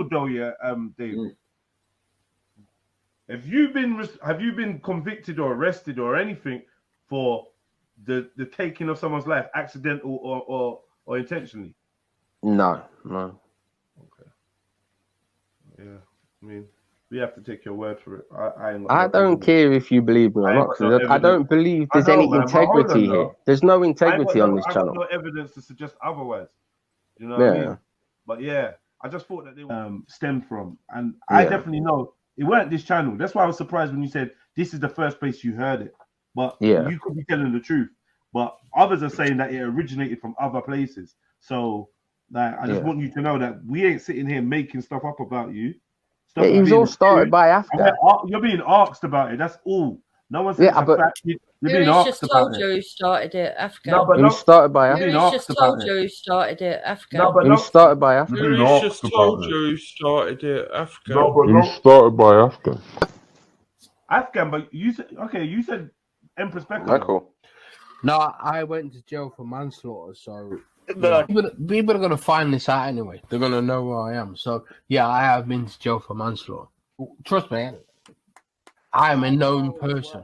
though, yeah, Dave. Have you been convicted or arrested or anything for the taking of someone's life, accidental or intentionally? No. Okay. Yeah, I mean, we have to take your word for it. I don't care if you believe me or not, because I don't believe there's any integrity here. There's no integrity on this channel. I got no evidence to suggest otherwise. You know what I mean? But yeah, I just thought that they stemmed from, and I definitely know it weren't this channel. That's why I was surprised when you said this is the first place you heard it. But you could be telling the truth. But others are saying that it originated from other places. So I just want you to know that we ain't sitting here making stuff up about you. It was all started by Afghan. You're being asked about it. That's all. No one says fact. You're being asked about it. Who started it? Afghan. No, but it was started by Afghan. It was just told you who started it. Afghan. No, but it was started by Afghan. It was just told you who started it. Afghan. No, but it was started by Afghan. Afghan, but you said Empress Becca. Cool. No, I went to jail for manslaughter, so people are gonna find this out anyway. They're gonna know who I am. So yeah, I have been to jail for manslaughter. Trust me, I am a known person.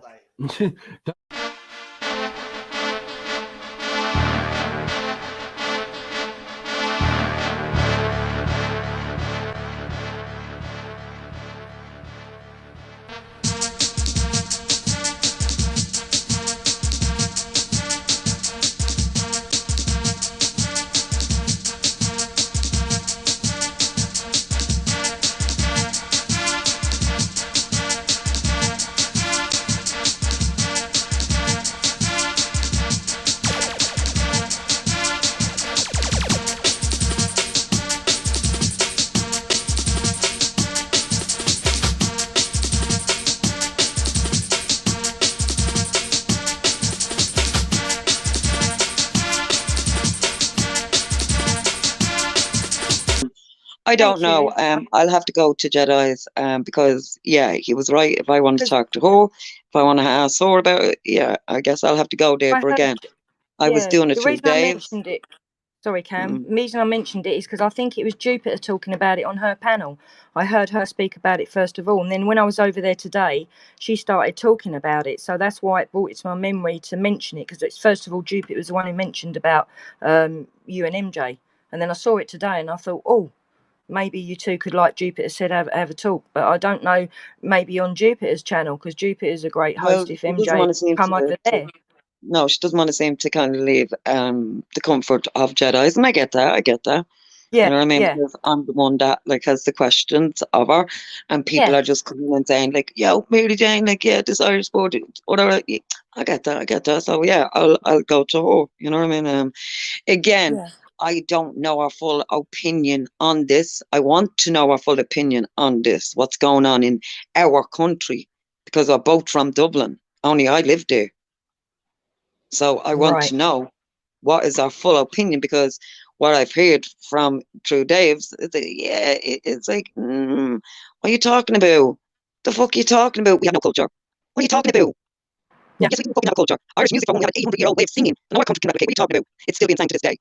I don't know. I'll have to go to Jedi's because he was right. If I want to talk to her, if I want to ask her about it, I guess I'll have to go there. But again, I was doing it through Dave. Sorry, Cam. The reason I mentioned it is because I think it was Jupiter talking about it on her panel. I heard her speak about it first of all, and then when I was over there today, she started talking about it. So that's why it brought it to my memory to mention it, because it's first of all Jupiter was the one who mentioned about you and MJ, and then I saw it today and I thought, oh, maybe you two could, like Jupiter said, have a talk. But I don't know, maybe on Jupiter's channel, because Jupiter's a great host. If MJ come over there. No, she doesn't want to seem to kind of leave the comfort of Jedi's, and I get that. Yeah, you know what I mean? Because I'm the one that has the questions of her, and people are just coming and saying yo, Mary Jane, this Irish board, whatever. I get that. So yeah, I'll go to her. You know what I mean? Again, I don't know her full opinion on this. I want to know her full opinion on this. What's going on in our country? Because we're both from Dublin. Only I live there. So I want to know what is our full opinion, because what I've heard from through Dave's, it's like, what are you talking about? The fuck are you talking about? We have no culture. What are you talking about? Yeah. Yes, we fucking have a culture. Irish music, we have an 800-year-old way of singing. And our country came out, okay, what are you talking about? It's still being sang to this day.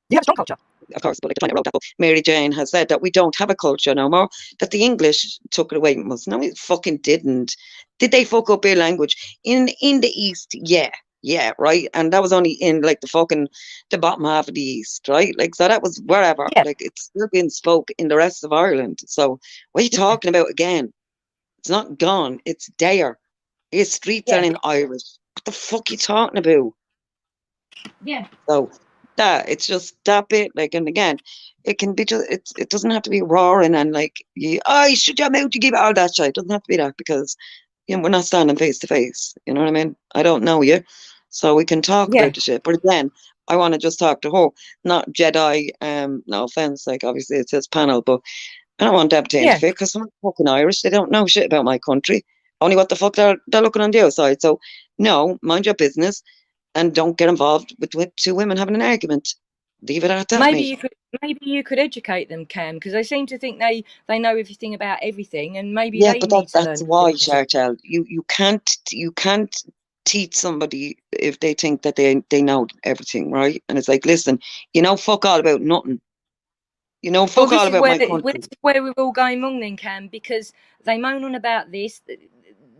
You have a strong culture. Of course, but the wrote that book. Mary Jane has said that we don't have a culture no more, that the English took it away from us. No, it fucking didn't. Did they fuck up their language? In the East, yeah, right? And that was only in the bottom half of the East, right? So that was wherever. Yeah. It's still being spoke in the rest of Ireland. So what are you talking about again? It's not gone. It's there. His streets are in Irish. What the fuck are you talking about? Yeah. So it's just that bit, and again, it can be just, it doesn't have to be roaring and you should your mouth to give it all that shit. It doesn't have to be that, because we're not standing face to face. You know what I mean? I don't know you, so we can talk about the shit. But again, I want to just talk to her, not Jedi. No offense, obviously it's his panel, but I don't want them to interfere, because I'm fucking Irish. They don't know shit about my country. Only what the fuck they're looking on the outside. So no, mind your business. And don't get involved with two women having an argument. Leave it at that. Maybe you could educate them, Cam, because they seem to think they know everything about everything, and maybe they need to learn. That's why, Chartel, you can't teach somebody if they think that they know everything, right? And it's listen, fuck all about nothing. You know, fuck all about my country. This is where we're all going wrong then, Cam, because they moan on about this,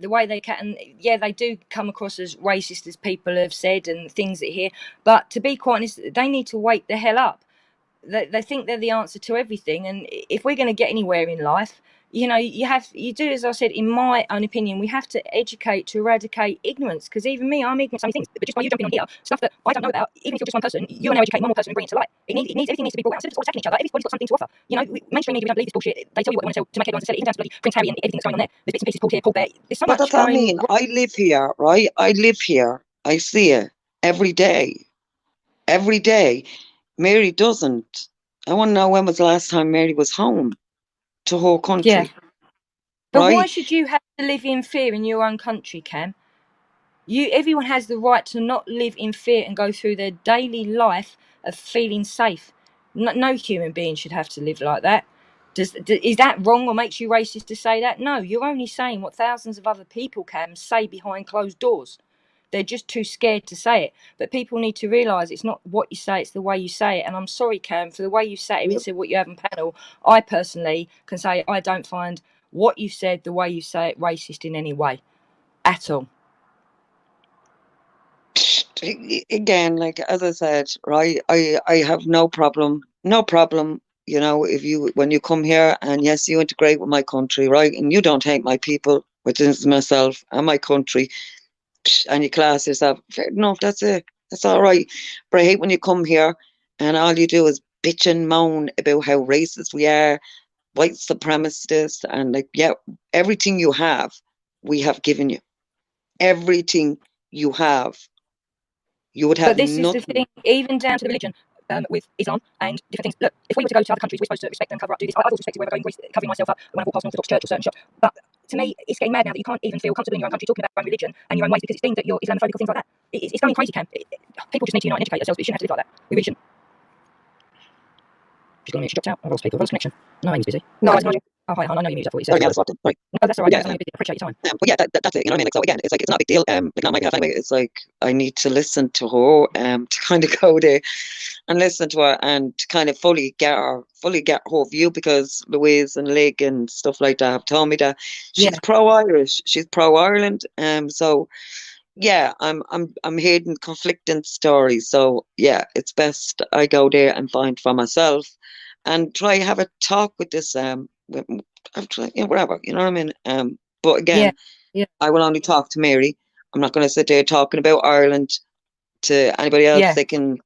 the way they can, and yeah, they do come across as racist, as people have said, and things that hear. But to be quite honest, they need to wake the hell up. They think they're the answer to everything, and if we're going to get anywhere in life, you know, you do, as I said, in my own opinion, we have to educate to eradicate ignorance. Because even me, I'm ignorant of some things, but just by you jumping on here, stuff that I don't know about, even if you're just one person, you're now educating one more person and bring it to light. Everything needs to be brought out. Instead of attacking each other, everybody's got something to offer. You know, mainstream media, we don't believe this bullshit. They tell you what they want to tell to make everyone sell it. Even down to bloody Prince Harry and everything that's going on there. There's bits and pieces pulled here, pulled there. There's so much that's what I going. mean. I live here, right? I live here. I see it every day. Every day. Mary doesn't. I want to know when was the last time Mary was home to her country. Yeah. But right? why should you have to live in fear in your own country, Cam? Everyone has the right to not live in fear and go through their daily life of feeling safe. No human being should have to live like that. Is that wrong or makes you racist to say that? No, you're only saying what thousands of other people can say behind closed doors. They're just too scared to say it. But people need to realise it's not what you say, it's the way you say it. And I'm sorry, Cam, for the way you sat here and said what you have on panel. I personally can say I don't find what you said, the way you say it, racist in any way at all. Again, like as I said, right, I have no problem, you know, when you come here and yes, you integrate with my country, right, and you don't hate my people, which is myself and my country, and you class yourself, fair enough, that's it, that's all right. But I hate when you come here and all you do is bitch and moan about how racist we are, white supremacists, and like, yeah, everything you have, we have given you. Everything you have. You would have But this nothing. is the thing, even down to the religion, with Islam and different things. Look, if we were to go to other countries, we're supposed to respect them, cover up, do this. I've always respected wherever I go, covering myself up when I walk past an Orthodox church or certain shop. But to me, it's getting mad now that you can't even feel comfortable in your own country talking about your own religion and your own ways because it's deemed that you're Islamophobic or things like that. It's going crazy, Cam. People just need to unite and educate themselves, but you shouldn't have to live like that. We really shouldn't. She's gone, she dropped out. I've lost people. I've lost connection. No, Amy's busy. No, it's not. Oh, hi, I know you muted. I thought you said. Oh, yeah, that's what. Right. No, that's all right. Yeah, I appreciate your time. But yeah, that's it. You know what I mean? Like, so again, it's like it's not a big deal. Like not my behalf anyway. It's like I need to listen to her, to kind of go there and listen to her and to kind of fully get her view, because Louise and Lig and stuff like that have told me that she's pro-Irish, she's pro-Ireland. So yeah, I'm hearing conflicting stories. So yeah, it's best I go there and find for myself and try have a talk with this whatever, you know what I mean? But again, I will only talk to Mary. I'm not going to sit there talking about Ireland to anybody else. They can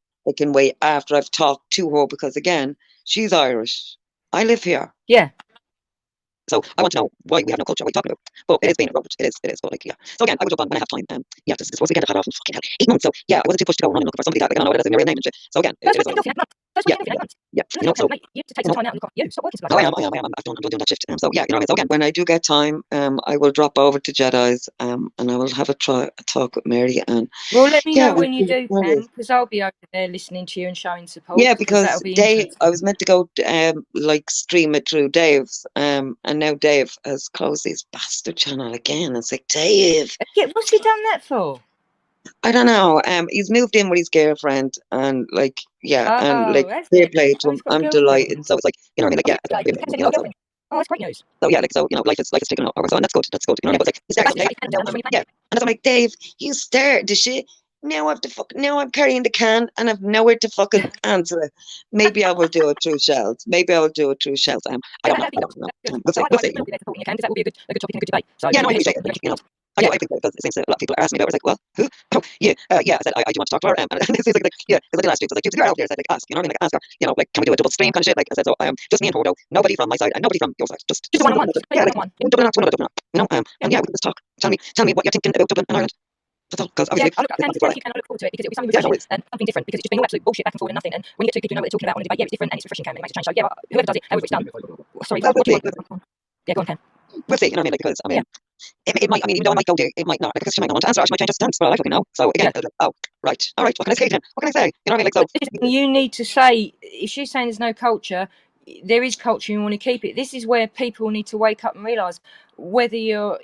wait after I've talked to her, because again, she's Irish. I live here. Yeah. So I want to know why we have no culture. What are you talking about? But it is being eroded. It is. But like, yeah. So again, I will jump on when I have time. Yeah, this was again cut off in fucking hell. 8 months. So yeah, I wasn't too pushed to go running looking for somebody that, like, I don't know what it is in your real name and shit. So again, that's what you're doing. That's what you're doing. Yeah, you know, so mate, you have to take some time out and look at you. Stop working. I am. I'm doing that shift. So yeah, you know what I mean. So again, when I do get time, I will drop over to Jedi's, and I will have a talk with Mary. And well, let me know when you do, Ken, because I'll be over there listening to you and showing support. Yeah, because Dave, I was meant to go like stream it through Dave's, and now Dave has closed his bastard channel again. It's like, Dave, what's he done that for? I don't know. He's moved in with his girlfriend, and like, yeah, and like, fair play to him. I'm delighted. So it's like, you know what I mean? Like, yeah, you know, so, oh, that's great news. So yeah, like, so you know, life is taking over. So and that's good. That's good. You know what I mean? But like, yeah, and I'm like, Dave, you started the shit. Now I'm carrying the can and I've nowhere to fucking answer it. Maybe I will do it through shells. I don't know. We'll see. That will be a good topic and a good debate. So yeah, no, I appreciate it. You know, I think because it seems a lot of people are asking me about it. I was like, well, who? Oh, yeah, yeah. I said I do want to talk to her. And it seems like, yeah, because I did last week. So I was like, there's a girl out there. I said, like, ask, you know what I mean? Like, ask her, you know, like, can we do a double stream kind of shit? Like I said, so just me and her though. Nobody from my side and nobody from your side. Just one-on-one. Yeah, like Dublin, you know, and yeah, we can just talk. Tell me what you're thinking about Dublin and Ireland. Because obviously, I look forward to it because it'll be something refreshing and something different, because it's just been all absolute bullshit back and forth and nothing. And when you get two people who know what they're talking about on a debate, yeah, it's different and it's refreshing, and it makes a change. So yeah, whoever does it, however it's done. Sorry, what do you want? Yeah, go on, Ken. We'll see. You know what I mean? Like, because I mean, it might. I mean, even though I might go there, it might not. Because she might not want to answer. Or she might change her stance. Well, I fucking know. So again, oh, right, all right. What can I say then? What can I say? You know what I mean? Like, so you need to say, if she's saying there's no culture, there is culture. You want to keep it. This is where people need to wake up and realise, whether you're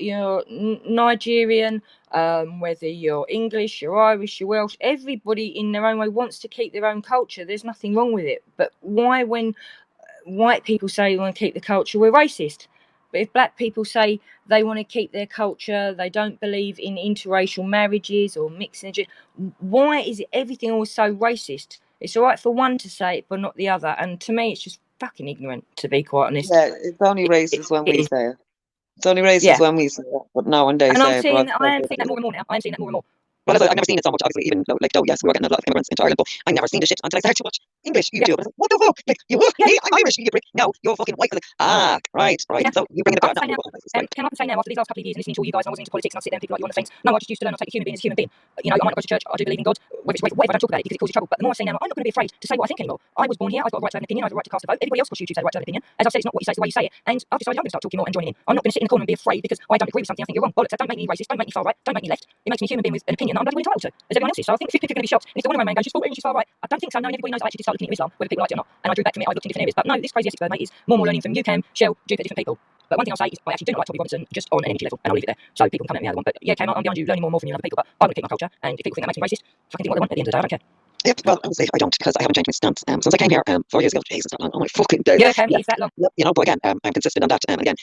Nigerian, whether you're English, you're Irish, you're Welsh, everybody in their own way wants to keep their own culture. There's nothing wrong with it. But why, when white people say they want to keep the culture, we're racist. But if black people say they want to keep their culture, they don't believe in interracial marriages or mixing, why is everything always so racist? It's all right for one to say it, but not the other. And to me, it's just fucking ignorant, to be quite honest. Yeah, it's only racist when we say it. It's only racist when we say it, but no one they and say I am seeing that more and more now. I am seeing that more and more. Well, I've never seen it so much, obviously, even though, like, yes, we're getting a lot of immigrants into Ireland, but I've never seen the shit until I started to watch English YouTube. I was like, what the fuck? Like, you what? Me? I'm Irish, you prick. No, you're fucking white. Like, right. Yeah. So you bring it back now. Can I say now, after these last couple of years and listening to all you guys, and I wasn't into politics, and I sit there and people like you on the fence. No, I just used to learn. I take a human being as a human being. You know, I might not go to church. I do believe in God. Whether it's whatever, I don't talk about it because it causes trouble. But the more I say now, I'm not going to be afraid to say what I think anymore. I was born here. I've got a right to have an opinion. I have a right to cast a vote. Everybody else across YouTube has a right to have an opinion. As I've said, it's not what you say, it's the way you say it. And I've decided I'm going to start talking more and joining in. I'm not going to sit in the corner and be afraid because I don't agree with something. I think you're wrong. Bollocks. That don't make me racist. Don't make me far right. Don't make me left. It makes me a human being with an opinion that I'm bloody entitled to, as everyone else is. So I think people are going to be shocked. And if the one around man goes, she's 14, she's far right. I don't think so. No, everybody knows I actually did start looking at Islam, whether people liked it or not. And I drew back from it. I looked in different areas. But no, this crazy ethics bird, mate, is more learning from you, Cam, Shell, Jupiter, different people. But one thing I'll say is I actually do not like Tommy Robinson just on an energy level, and I'll leave it there. So people can come at me how they want. But yeah, Cam, I'm behind you learning more from you than other people. But I want to keep my culture, and if people think that makes me racist, fucking think what they want at the end of the day. I don't care. Yep, well, honestly, I don't, because I haven't changed my stance since I came here 4 years ago. Jesus, that long. Oh my fucking days. Yeah, Cam, it's that long. You know, but again, I'm consistent on that. And again,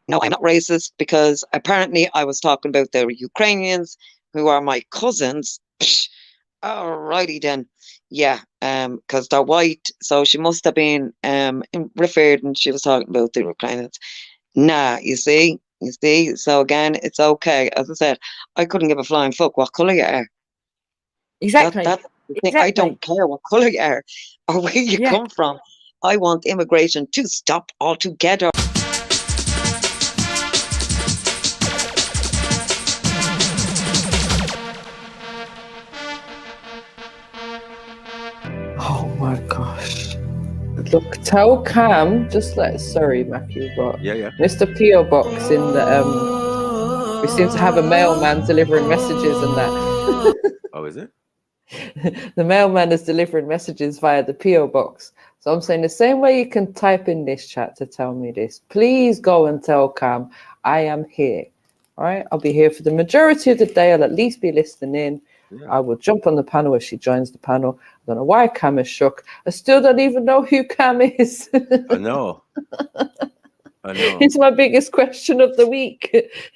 no, I'm not racist because apparently I was talking about the Ukrainians who are my cousins. Alrighty then. Yeah, because they're white, so she must have been referred, and she was talking about the Ukrainians. Nah, you see. So again, it's okay. As I said, I couldn't give a flying fuck what colour you are. Exactly. Exactly. I don't care what colour you are or where you come from. I want immigration to stop altogether. Oh my gosh. Look, tell Cam, sorry, Matthew, but Mr. P.O. Box in the, we seem to have a mailman delivering messages and that. Oh, is it? The mailman is delivering messages via the P.O. Box. So I'm saying the same way you can type in this chat to tell me this, please go and tell Cam I am here. All right, I'll be here for the majority of the day. I'll at least be listening in. Yeah. I will jump on the panel if she joins the panel. I don't know why Cam is shook. I still don't even know who Cam is. I know. It's my biggest question of the week.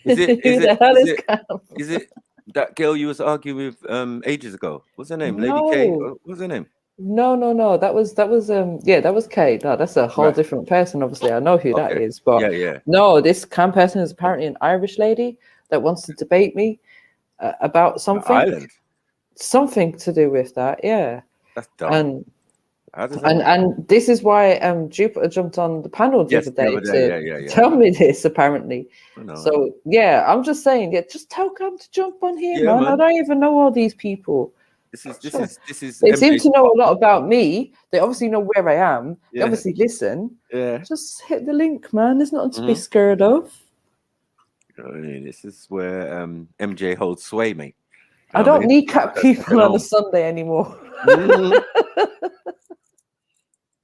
Who the hell is Cam? Is it that girl you was arguing with ages ago? What's her name? No. Lady K? What's her name? No. That was Kay. No, that's a whole different person. Obviously, I know who that is. But no, this Cam person is apparently an Irish lady that wants to debate me about something. Ireland. Something to do with that, yeah. That's dumb. And this is why Jupiter jumped on the panel the other day to tell me this, apparently. So yeah, I'm just saying, just tell Cam to jump on here, man. I don't even know all these people. This is they seem to know a lot about me. They obviously know where I am. They obviously listen. Yeah. Just hit the link, man. There's nothing to be scared of. This is where MJ holds sway, mate. I don't kneecap people on a Sunday anymore.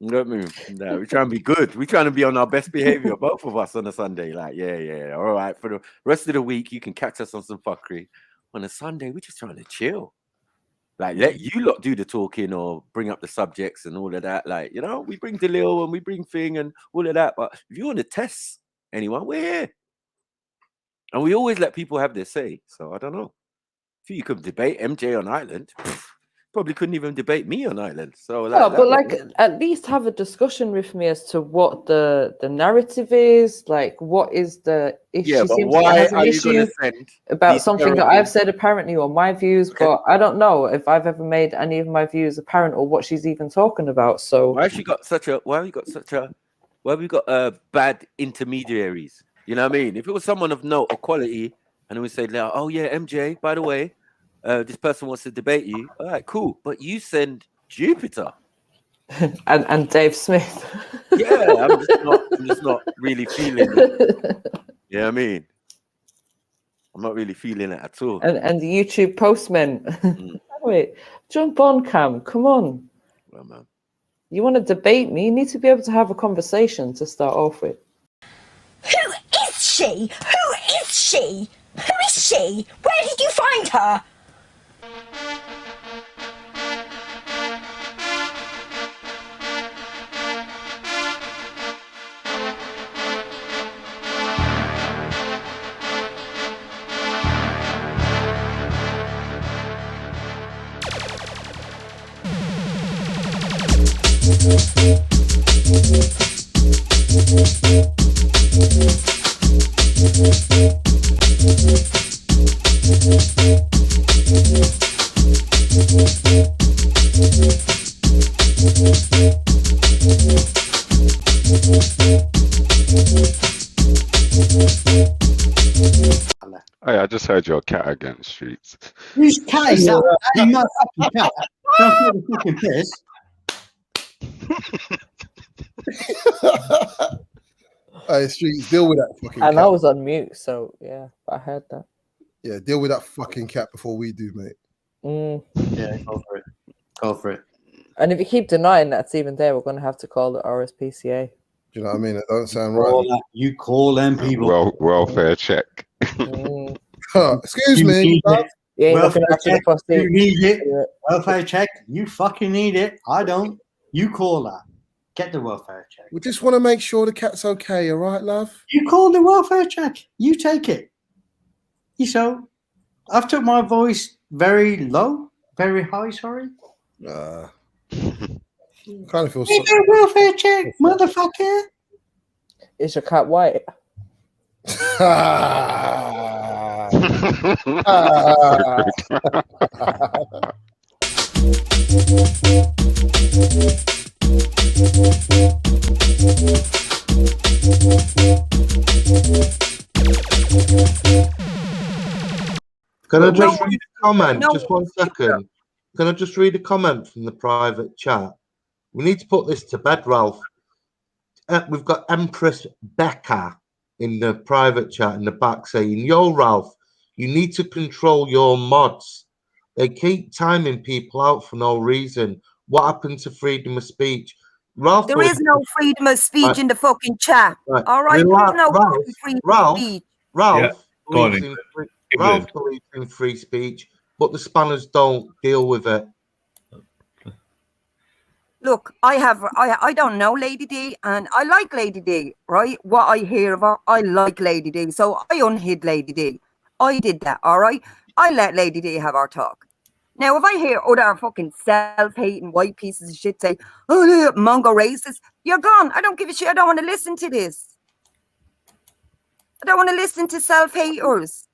No, we're trying to be good. We're trying to be on our best behavior, both of us on a Sunday. Like, yeah. All right. For the rest of the week, you can catch us on some fuckery. On a Sunday, we're just trying to chill. Like, let you lot do the talking or bring up the subjects and all of that. Like, you know, we bring Delil and we bring Thing and all of that. But if you want to test anyone, we're here. And we always let people have their say. So I don't know. If you could debate MJ on Ireland, probably couldn't even debate me on Ireland. So at least have a discussion with me as to what the narrative is, like what is the issue. Yeah, but why are you going to send about something that I've said apparently, or my views? Okay. But I don't know if I've ever made any of my views apparent or what she's even talking about. So why have we got bad intermediaries? You know what I mean? If it was someone of note or quality, and we say, oh yeah, MJ, by the way, this person wants to debate you. All right, cool. But you send Jupiter and Dave Smith. Yeah, I'm just not really feeling it. You know what I mean? I'm not really feeling it at all. And the YouTube postman. Wait, jump on, Cam. Come on. Well, man. You want to debate me? You need to be able to have a conversation to start off with. Who is she? Who is she? Who is she? Where did you find her? Hey, I just heard your cat again, Streets. Whose cat is that? That ain't my fucking cat. Don't take the fucking piss. Hey, Streets, deal with that fucking And cat. I was on mute, so yeah, I heard that. Yeah, deal with that fucking cat before we do, mate. Yeah, go for it. Go for it. And if you keep denying that's even there, we're going to have to call the RSPCA. Do you know what I mean? It don't sound You call them people. Welfare check. Excuse me. Welfare check. You need it. Welfare check. You fucking need it. I don't. You call that. Get the welfare check. We just want to make sure the cat's okay, all right, love? You call the welfare check. You take it. So, I've took my voice very low, very high, sorry. Kind of feel Take a welfare check, motherfucker. Is your cat white? Can I just read a comment? Just 1 second. Can I just read a comment from the private chat? We need to put this to bed, Ralph. We've got Empress Becca in the private chat in the back saying, "Yo, Ralph, you need to control your mods. They keep timing people out for no reason. What happened to freedom of speech?" Ralph, There is no freedom of speech in the fucking chat. Right. All right, Relax, there's no Ralph, fucking freedom Ralph, of speech. Ralph, Go on, believes in England. Ralph believes in free speech, but the spanners don't deal with it. Look, I don't know Lady D, and I like Lady D, right? What I hear of her, I like Lady D, so I unhid Lady D. I did that, all right? I let Lady D have our talk. Now, if I hear other fucking self-hating white pieces of shit say, "Oh, Mongo racist," you're gone. I don't give a shit. I don't want to listen to this. I don't want to listen to self-haters.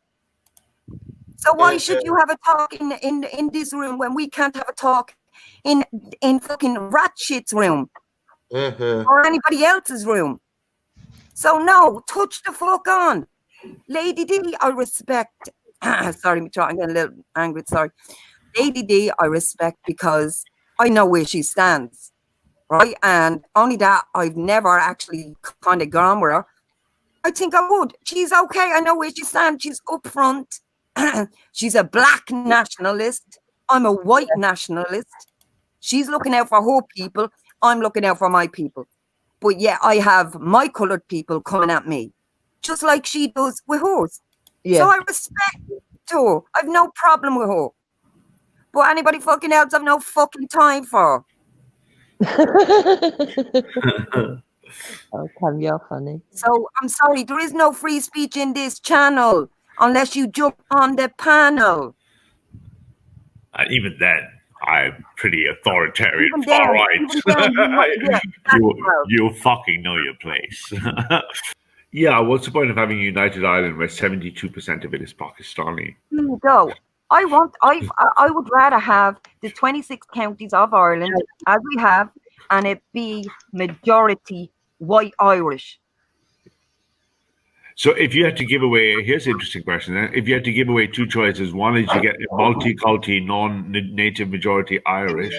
So why should you have a talk in this room when we can't have a talk in fucking rat shit's room or anybody else's room? So no, touch the fuck on. Lady D, I respect. Sorry, I'm getting a little angry. Sorry. Lady D, I respect because I know where she stands, right? And only that, I've never actually kind of gone with her. I think I would. She's okay. I know where she stands. She's up front. She's a black nationalist. I'm a white nationalist. She's looking out for her people. I'm looking out for my people. But yeah, I have my colored people coming at me, just like she does with hers. Yeah. So I respect her. I've no problem with her. But anybody fucking else, I've no fucking time for. Oh, Cam, you're funny. So I'm sorry, there is no free speech in this channel unless you jump on the panel. Even then, I'm pretty authoritarian, Even far then, right. even then, You fucking know your place. Yeah, what's the point of having a united Ireland where 72% of it is Pakistani? Here you go. I would rather have the 26 counties of Ireland as we have, and it be majority white Irish. So if you had to give away, here's an interesting question. If you had to give away two choices, one is you get a multi-culti, non-native majority Irish,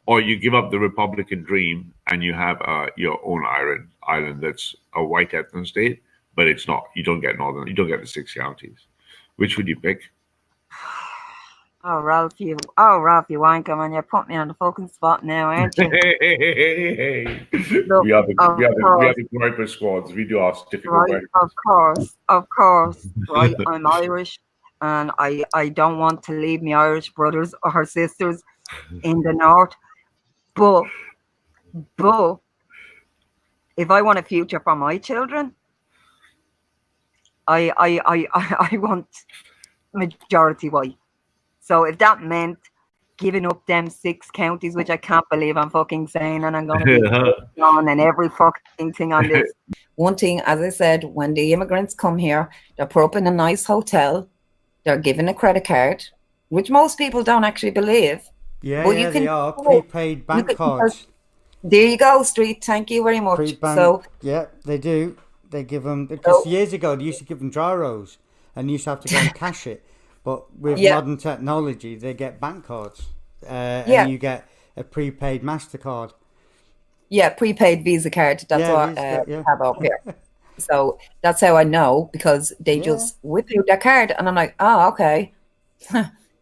or you give up the Republican dream and you have your own island that's a white ethnic state, but it's not. You don't get northern. You don't get the 6 counties. Which would you pick? Oh, Ralph, you wanker, man. You put me on the fucking spot now, aren't you? Hey. Look, we have the Groiper squads. We do our difficult right, work. of course. Right, I'm Irish, and I don't want to leave my Irish brothers or sisters in the north. But if I want a future for my children, I want majority white. So if that meant giving up them 6 counties, which I can't believe I'm fucking saying, and I'm going to be on and every fucking thing on this. One thing, as I said, when the immigrants come here, they're put up in a nice hotel, they're given a credit card, which most people don't actually believe. Yeah, but yeah, they are prepaid bank cards. There you go, Street. Thank you very much. So yeah, they do. They give them because years ago they used to give them gyros, and you used to have to go and cash it. But with modern technology, they get bank cards, and you get a prepaid MasterCard. Yeah, prepaid Visa card. That's what I have up here. So that's how I know, because they just whip out their card, and I'm like, oh, okay,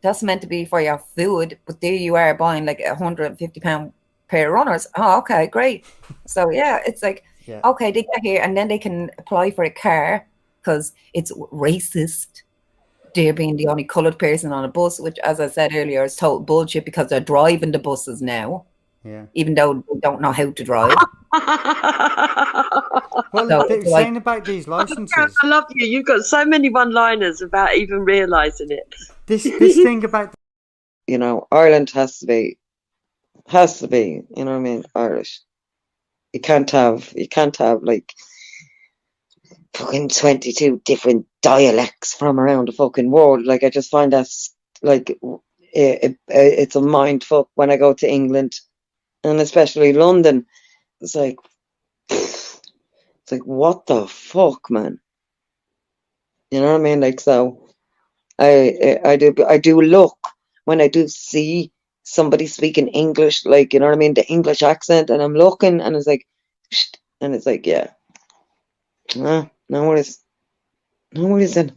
that's meant to be for your food, but there you are buying like £150 pair of runners. Oh, okay, great. So yeah, it's like, okay, they get here, and then they can apply for a car because it's racist. They're being the only coloured person on a bus, which, as I said earlier, is total bullshit because they're driving the buses now. Yeah. Even though they don't know how to drive. Well, so they're saying about these licenses. I love you. You've got so many one-liners without even realising it. This thing about, you know, Ireland has to be, you know what I mean, Irish. You can't have like fucking 22 different dialects from around the fucking world. Like, I just find that's like it's a mind fuck when I go to England, and especially London. It's like what the fuck, man? You know what I mean? Like, so I do look when I do see somebody speaking English, like, you know what I mean, the English accent, and I'm looking, and it's like, and it's like, yeah, no worries then.